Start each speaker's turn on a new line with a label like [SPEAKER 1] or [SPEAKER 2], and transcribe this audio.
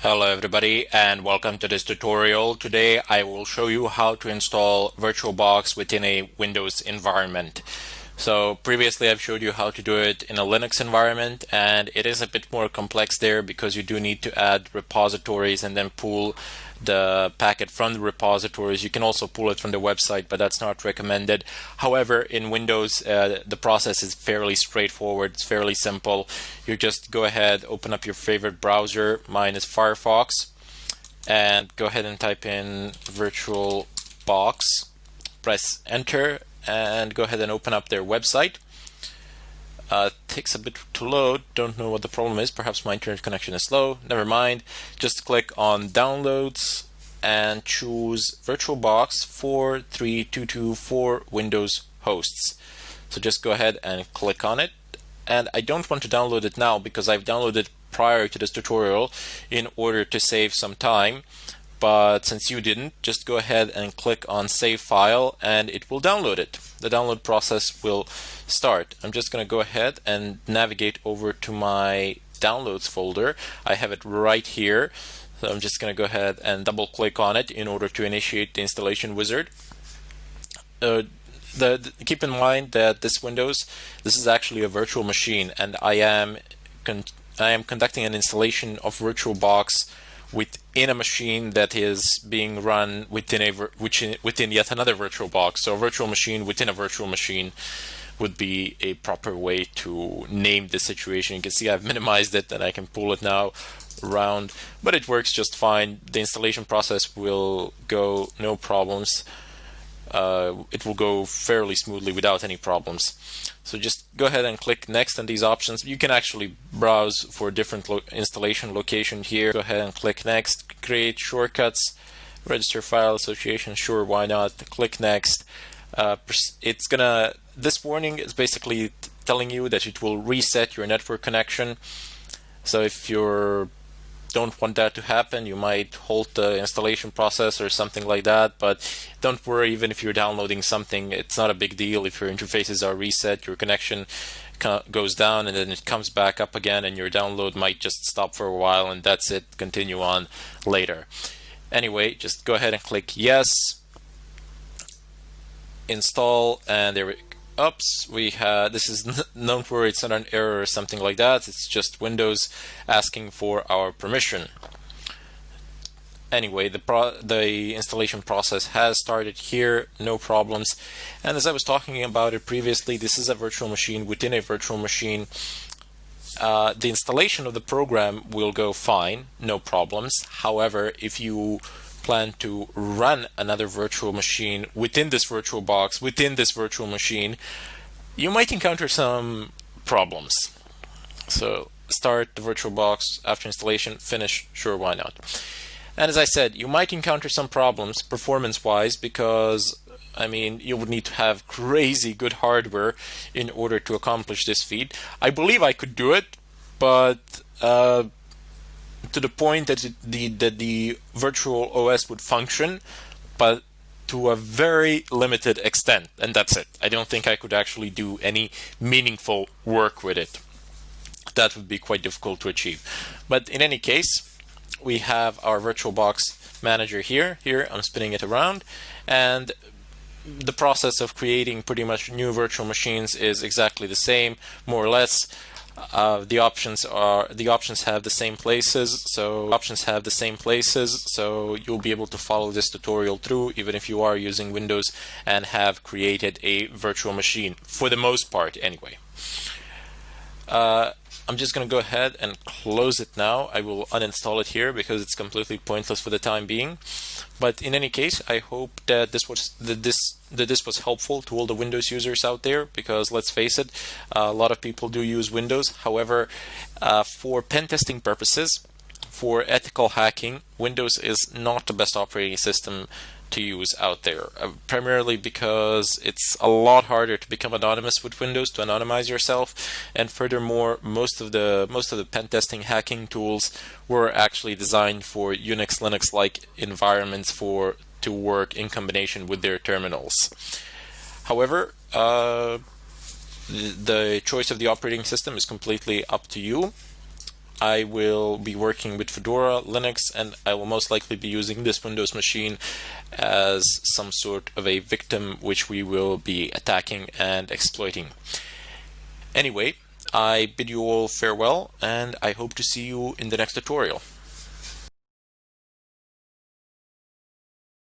[SPEAKER 1] Hello everybody and welcome to this tutorial. Today I will show you how to install VirtualBox within a Windows environment. So previously I've showed you how to do it in a Linux environment, and it is a bit more complex there because you do need to add repositories and then pull the packet from the repositories. You can also pull it from the website, but that's not recommended. However, in Windows, the process is fairly straightforward. It's fairly simple. You just go ahead, open up your favorite browser. Mine is Firefox, and go ahead and type in VirtualBox. Press enter and go ahead and open up their website. Takes a bit to load. Don't know what the problem is. Perhaps my internet connection is slow. Never mind. Just click on Downloads and choose VirtualBox 4322 for Windows hosts. So just go ahead and click on it. And I don't want to download it now because I've downloaded it prior to this tutorial in order to save some time. But since you didn't, just go ahead and click on Save File and it will download it. The download process will start. I'm just going to go ahead and navigate over to my Downloads folder. I have it right here. So I'm just going to go ahead and double click on it in order to initiate the installation wizard. Keep in mind that this is actually a virtual machine, and I am conducting an installation of VirtualBox within a machine that is being run within yet another VirtualBox. So a virtual machine within a virtual machine would be a proper way to name the situation. You can see I've minimized it and I can pull it now around, but it works just fine. The installation process will go no problems. It will go fairly smoothly without any problems. So just go ahead and click next on these options. You can actually browse for different installation location here. Go ahead and click next, create shortcuts, register file association, sure, why not, click next. This warning is basically telling you that it will reset your network connection. So if you don't want that to happen, you might halt the installation process or something like that, but don't worry. Even if you're downloading something, it's not a big deal. If your interfaces are reset, your connection goes down and then it comes back up again, and your download might just stop for a while and that's it. Continue on later. Anyway, just go ahead and click yes, install, and there we go. Oops, this is don't worry, it's not an error or something like that. It's just Windows asking for our permission. Anyway, the installation process has started here, no problems. And as I was talking about it previously, this is a virtual machine within a virtual machine. The installation of the program will go fine, no problems. However, if you plan to run another virtual machine within this VirtualBox, within this virtual machine, you might encounter some problems. So start the VirtualBox after installation, finish, sure, why not. And as I said, you might encounter some problems performance-wise because, I mean, you would need to have crazy good hardware in order to accomplish this feat. I believe I could do it, but to the point that the virtual OS would function, but to a very limited extent, and that's it. I don't think I could actually do any meaningful work with it. That would be quite difficult to achieve. But in any case, we have our VirtualBox manager here. Here, I'm spinning it around, and the process of creating pretty much new virtual machines is exactly the same, more or less. The options have the same places, so you'll be able to follow this tutorial through even if you are using Windows and have created a virtual machine, for the most part anyway. I'm just going to go ahead and close it now. I will uninstall it here because it's completely pointless for the time being. But in any case, I hope that this was helpful to all the Windows users out there, because let's face it, a lot of people do use Windows. However, for pen testing purposes, for ethical hacking, Windows is not the best operating system to use out there, primarily because it's a lot harder to become anonymous with Windows, to anonymize yourself, and furthermore, most of the pen testing hacking tools were actually designed for Unix, Linux-like environments to work in combination with their terminals. However, the choice of the operating system is completely up to you. I will be working with Fedora, Linux, and I will most likely be using this Windows machine as some sort of a victim which we will be attacking and exploiting. Anyway, I bid you all farewell, and I hope to see you in the next tutorial.